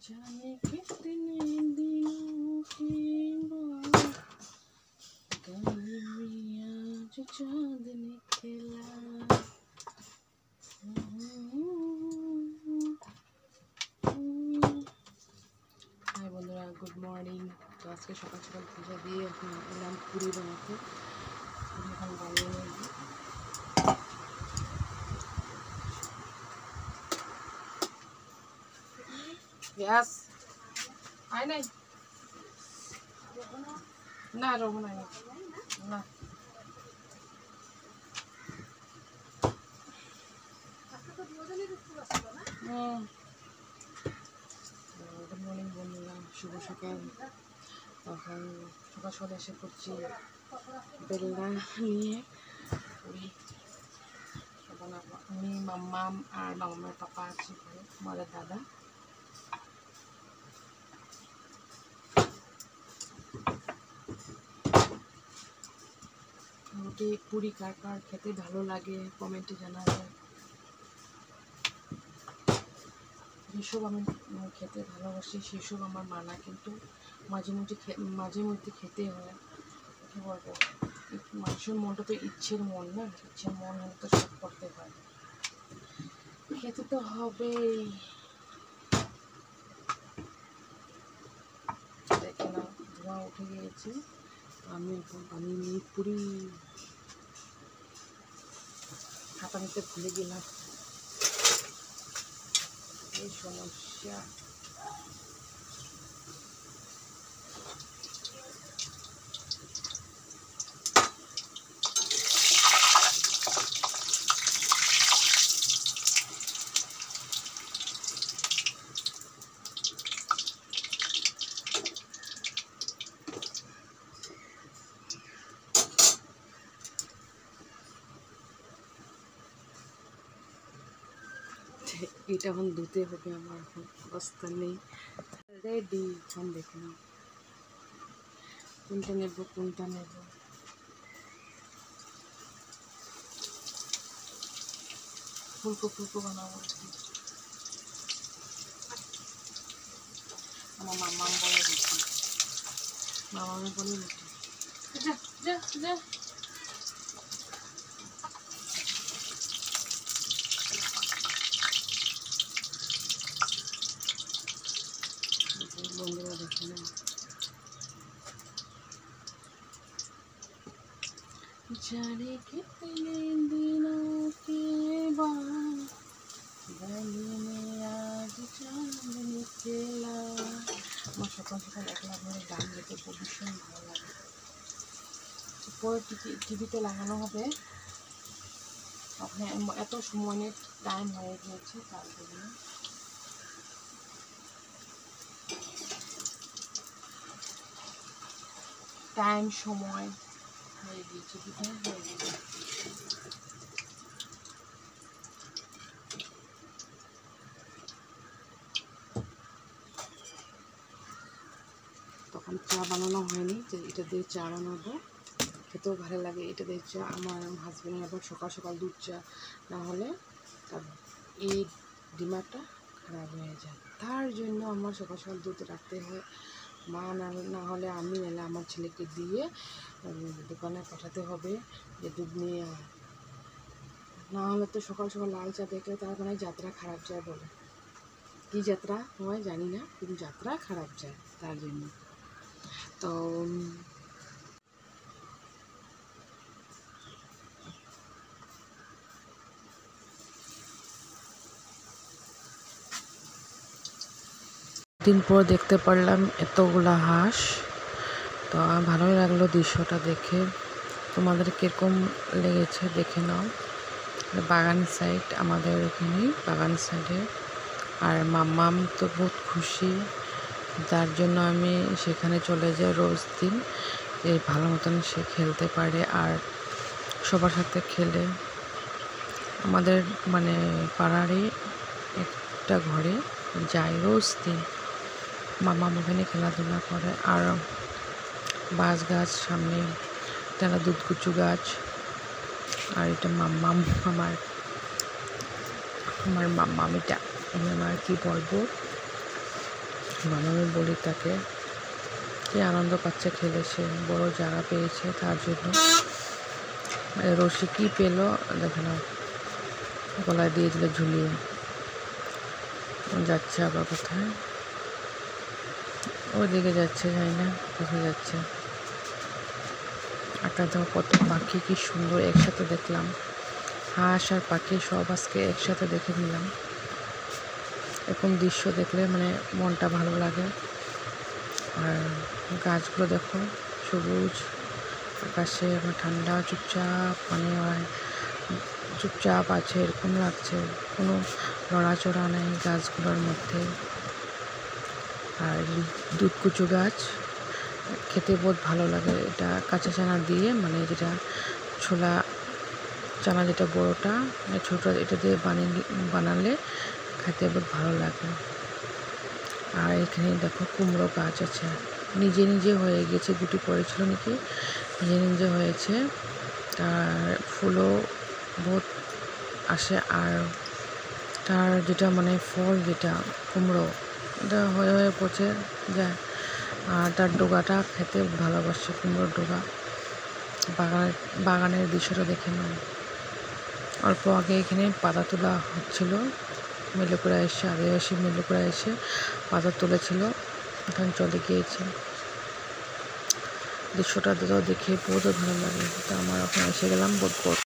जाने कितने दिनों के बाद गली में आज चांद निकला। हाय बंधुरा, गुड मर्निंग। तो आज के सकाल सकाल पूजा दिए এখন এলাম পুরি বানাতে। এখন বানিয়ে নেব। গ্যাস আয় নাই না, রব নাই না। গুড মর্নিং বন্ধুরা, শুভ সকাল। তখন সকাল সকাল এসে পড়ছি বেলনা নিয়ে পুরি বানাবো। আমি মাম্মাম আর মামার পাপা আছে ঘরে, আমাদের দাদা। রুটি পুরি কার কার খেতে ভালো লাগে কমেন্টে জানাবেন। যেসব আমি খেতে ভালোবাসি সেসব আমার মানা, কিন্তু মাঝে মধ্যে খেতে হয়। কী বলবো, মানুষের মনটা তো ইচ্ছের মন না, ইচ্ছের মন হলে তো সব করতে হয়, খেতে তো হবেই। দেখে না, ধোঁয়া উঠে গিয়েছে। আমি এখন বানিয়ে নিই পুরি। হাতা নিতে ভুলে গেলাম, এই সমস্যা। এটা এখন ধুতে হবে, আমার এখন অবস্থা নেই। রেডি, এখন দেখে নাও কোনটা নেব কোনটা নেব। ফুলকো ফুলকো বানাবো আর কি। আমার মাম্মাম বলে রুটি, মামামে বলে রুটি। যা যা যা, বন্ধুরা দেখে না। जाने कितने दिनों के बाद गली में आज चांद निकला। আমার সকাল সকাল একলা ঘরে গান গেতে ভীষণ ভালো লাগে। পরে টিভিতে লাগানো হবে, ওখানে এত সময়ের টাইম হয়ে গিয়েছে, তার জন্য সময় হয়ে গিয়েছে, হয়ে গেছে। তখন চা বানানো হয়নি, যে এটা দিয়ে চা বানাবো, খেতেও ভালো লাগে। এটা দিয়ে চা আমার হাজব্যান্ডের আবার সকাল সকাল দুধ চা না হলে তার এই ডিমাটা খারাপ হয়ে যায়, তার জন্য আমার সকাল সকাল দুধ রাখতে হয়। মা না হলে আমি নাহলে আমার ছেলেকে দিয়ে দোকানে পাঠাতে হবে যে দুধ নিয়ে আয়। না হলে তো সকাল সকাল লাল চা দেখলে তার মানে যাত্রা খারাপ যায় বলে। কী যাত্রা হয় জানি না, কিন্তু যাত্রা খারাপ যায়, তার জন্য। তো দিন পর দেখতে পারলাম এতগুলা হাঁস, তো ভালোই লাগলো দৃশ্যটা দেখে। তোমাদের কীরকম লেগেছে দেখে নাও। বাগান সাইড, আমাদের এখানে বাগান সাইডে। আর মাম্মাম তো বহুত খুশি, যার জন্য আমি সেখানে চলে যাই রোজ দিন, এই ভালো মতন সে খেলতে পারে আর সবার সাথে খেলে। আমাদের মানে পাড়ারই একটা ঘরে যাই রোজ দিন, মাম্মাম ওখানে খেলাধুলা করে। আর বাঁশ গাছ সামনে, এটা দুধকুচু গাছ। আর এটা মাম্মাম, আমার মাম্মাম। এটা আমার কি বলবো, মামামি বলি তাকে। কি আনন্দ পাচ্ছে খেলে, সে বড় জায়গা পেয়েছে তার জন্য। রশি কি পেলো দেখে না, গলায় দিয়ে দিলে ঝুলিয়ে। যাচ্ছে আবার কোথায়, ওইদিকে যাচ্ছে, জানি না কোথায় যাচ্ছে। একটা দেখো কত পাখি, কি সুন্দর একসাথে দেখলাম। হাঁস আর পাখি সব আজকে একসাথে দেখে নিলাম। এরকম দৃশ্য দেখলে মানে মনটা ভালো লাগে। আর গাছগুলো দেখো সবুজ, আকাশে আমার ঠান্ডা চুপচাপ, মানে চুপচাপ আছে এরকম লাগছে, কোনো নড়াচড়া নেই গাছগুলোর মধ্যে। আর দুধকুচু গাছ খেতে বহুত ভালো লাগে। এটা কাঁচা চানা দিয়ে, মানে যেটা ছোলা চানা যেটা বড়োটা, মানে ছোটো, এটা দিয়ে বানালে খেতে বহুত ভালো লাগে। আর এখানে দেখো কুমড়ো গাছ আছে, নিজে নিজে হয়ে গেছে, দুটি পড়েছিল নাকি, নিজে নিজে হয়েছে। তার ফুলও বহুত আসে। আর তার যেটা মানে ফল, যেটা কুমড়ো, এটা হয়ে হয়ে পচে যায়। আর তার ডোগাটা খেতে ভালোবাসে, কুমড়োর ডোগা। বাগানের দৃশ্যটা দেখে নাও। অল্প আগে এখানে পাতা তোলা হচ্ছিল, মেলুকুড়া এসে, আদিবাসী মেলুকুড়া এসে পাতা তুলেছিল, এখন চলে গিয়েছে। দৃশ্যটা দেখে বহুত ভালো লাগে। তো আমার ওখানে এসে গেলাম, বহুত